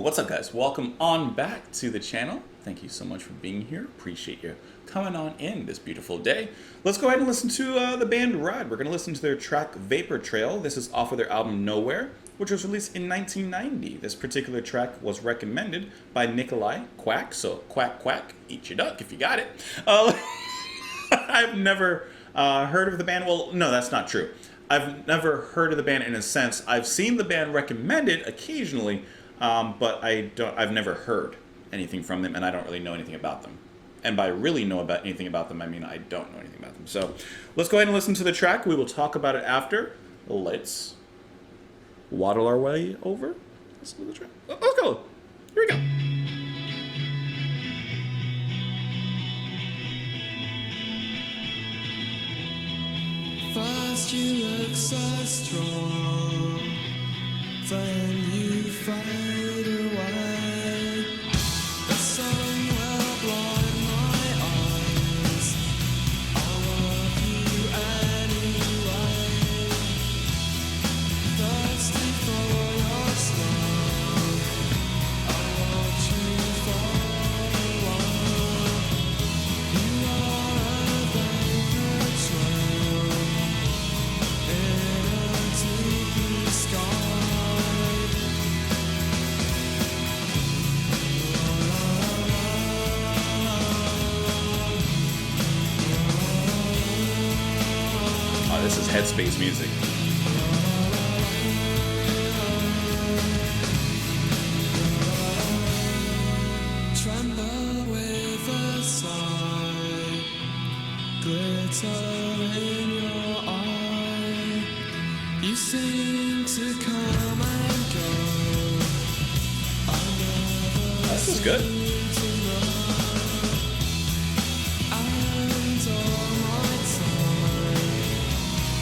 What's up, guys? Welcome on back to the channel. Thank you so much for being here. Appreciate you coming on in this beautiful day. Let's go ahead and listen to the band Ride. We're going to listen to their track Vapour Trail. This is off of their album Nowhere, which was released in 1990. This particular track was recommended by Nikolai Quack. So quack, quack, eat your duck if you got it. I've never heard of the band. Well, no, that's not true. I've never heard of the band in a sense. I've seen the band recommended occasionally, but I've never heard anything from them, and I don't really know anything about them. And by really know about anything about them, I mean I don't know anything about them. So let's go ahead and listen to the track. We will talk about it after. Let's waddle our way over. Listen to the track. Let's go. Here we go. First you look so strong, then you fade away. The sun will blind my eyes. I love you anyway. Thirsty for your smile, I watch you fall away. You are a vapor trail in a deep blue sky. Oh, this is Headspace music. Tremble with a sigh, glitter in your eye. You seem to come and go. I never This is good. seem to know. And all my time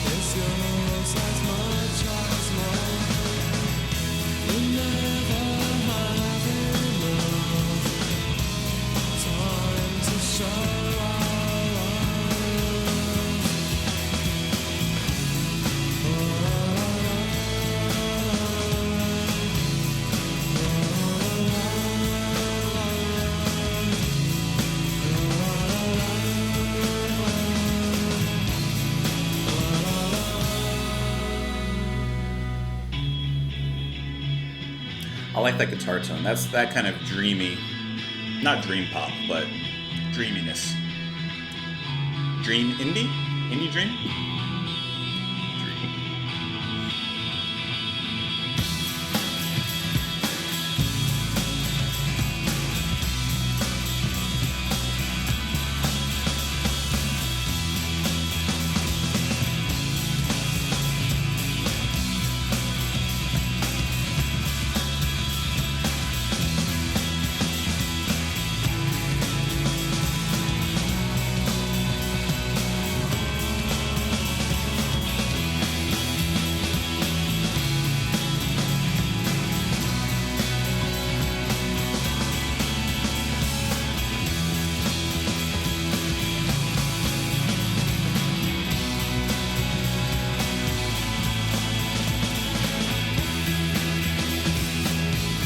is yours as much as mine. We never have enough time to show our love. I like that guitar tone. That's that kind of dreamy, not dream pop, but dreaminess. Dream indie? Indie dream? Dream.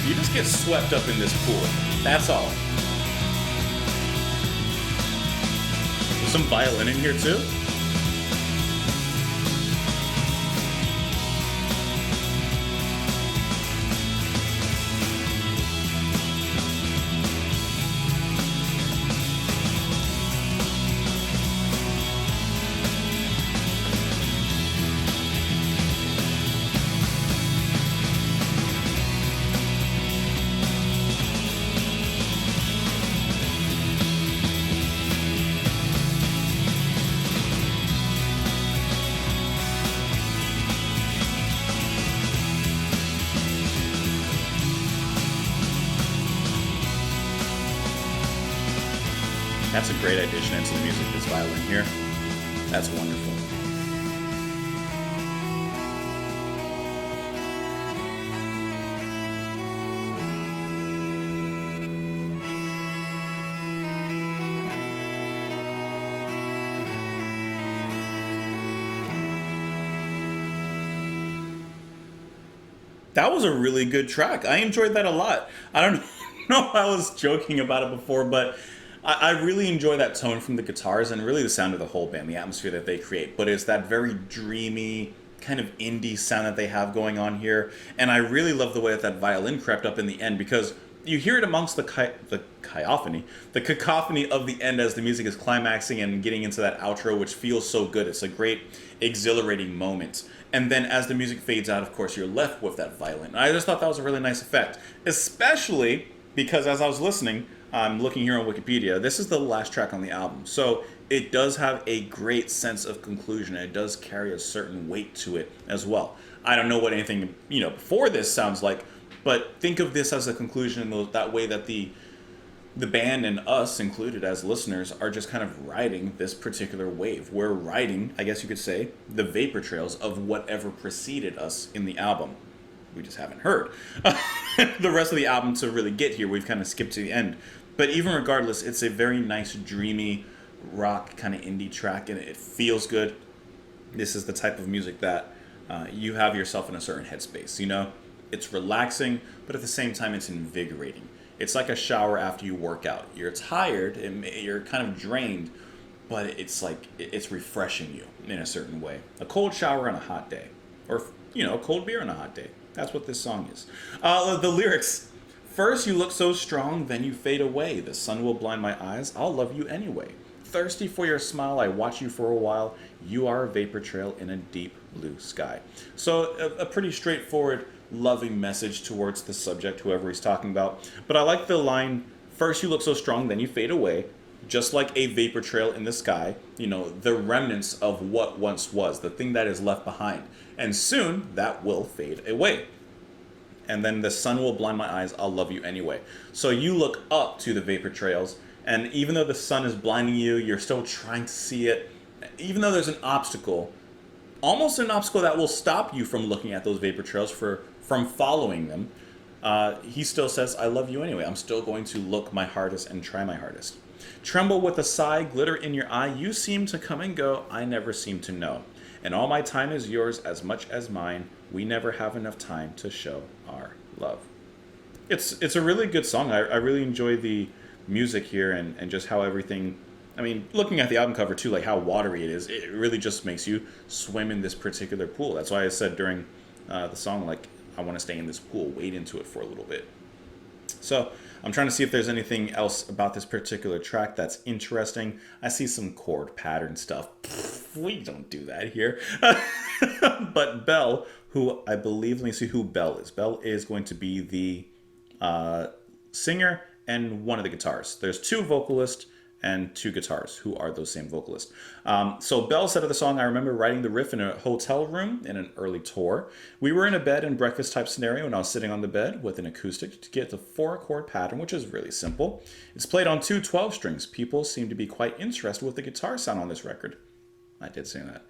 You just get swept up in this pool. That's all. There's some violin in here too. That's a great addition into the music, this violin here. That's wonderful. That was a really good track. I enjoyed that a lot. I don't know if I was joking about it before, but I really enjoy that tone from the guitars and really the sound of the whole band, the atmosphere that they create. But it's that very dreamy, kind of indie sound that they have going on here. And I really love the way that violin crept up in the end because you hear it amongst the cacophony of the end as the music is climaxing and getting into that outro, which feels so good. It's a great, exhilarating moment. And then as the music fades out, of course, you're left with that violin. I just thought that was a really nice effect, especially because as I was listening, I'm looking here on Wikipedia, this is the last track on the album. So it does have a great sense of conclusion. And it does carry a certain weight to it as well. I don't know what anything, before this sounds like, but think of this as a conclusion in that way that the band and us included as listeners are just kind of riding this particular wave. We're riding, I guess you could say, the vapor trails of whatever preceded us in the album. We just haven't heard the rest of the album to really get here. We've kind of skipped to the end. But even regardless, it's a very nice, dreamy, rock kind of indie track, and it feels good. This is the type of music that you have yourself in a certain headspace, It's relaxing, but at the same time, it's invigorating. It's like a shower after you work out. You're tired, and you're kind of drained, but it's refreshing you in a certain way. A cold shower on a hot day, or a cold beer on a hot day. That's what this song is. The lyrics: first you look so strong, then you fade away. The sun will blind my eyes. I'll love you anyway. Thirsty for your smile, I watch you for a while. You are a vapor trail in a deep blue sky. So a pretty straightforward, loving message towards the subject, whoever he's talking about. But I like the line, first you look so strong, then you fade away. Just like a vapor trail in the sky, the remnants of what once was, the thing that is left behind. And soon, that will fade away. And then the sun will blind my eyes, I'll love you anyway. So you look up to the vapor trails, and even though the sun is blinding you, you're still trying to see it. Even though there's an obstacle, almost an obstacle that will stop you from looking at those vapor trails, from following them, he still says, I love you anyway. I'm still going to look my hardest and try my hardest. Tremble with a sigh, glitter in your eye. You seem to come and go, I never seem to know. And all my time is yours as much as mine. We never have enough time to show our love. It's a really good song. I really enjoy the music here and just how everything... I mean, looking at the album cover too, like how watery it is, it really just makes you swim in this particular pool. That's why I said during the song, like, I want to stay in this pool, wade into it for a little bit. So I'm trying to see if there's anything else about this particular track that's interesting. I see some chord pattern stuff. We don't do that here. But Belle, who I believe, let me see who Belle is. Belle is going to be the singer and one of the guitars. There's two vocalists and two guitars who are those same vocalists. So Belle said of the song, I remember writing the riff in a hotel room in an early tour. We were in a bed and breakfast type scenario, and I was sitting on the bed with an acoustic to get the 4-chord pattern, which is really simple. It's played on two 12 strings. People seem to be quite interested with the guitar sound on this record. I did say that.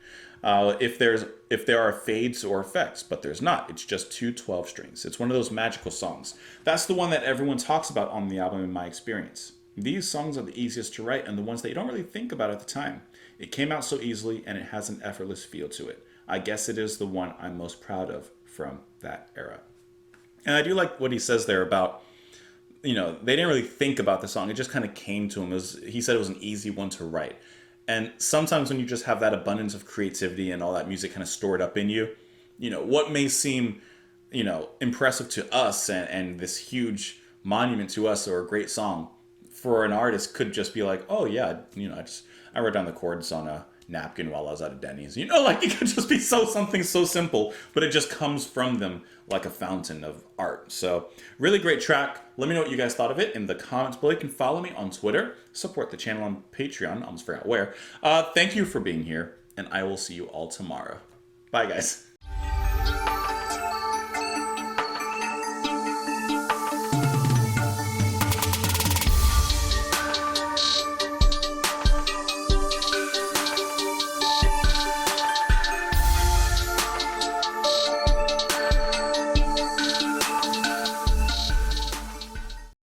If there are fades or effects, but there's not. It's just two 12 strings. It's one of those magical songs. That's the one that everyone talks about on the album in my experience. These songs are the easiest to write and the ones that you don't really think about at the time. It came out so easily and it has an effortless feel to it. I guess it is the one I'm most proud of from that era. And I do like what he says there about, they didn't really think about the song. It just kind of came to him. He said it was an easy one to write. And sometimes when you just have that abundance of creativity and all that music kind of stored up in you, what may seem, impressive to us and this huge monument to us or a great song, for an artist could just be like, oh yeah, I wrote down the chords on a napkin while I was at a Denny's. It could just be something so simple, but it just comes from them like a fountain of art. So really great track. Let me know what you guys thought of it in the comments below. You can follow me on Twitter, support the channel on Patreon, I almost forgot where. Thank you for being here, and I will see you all tomorrow. Bye guys.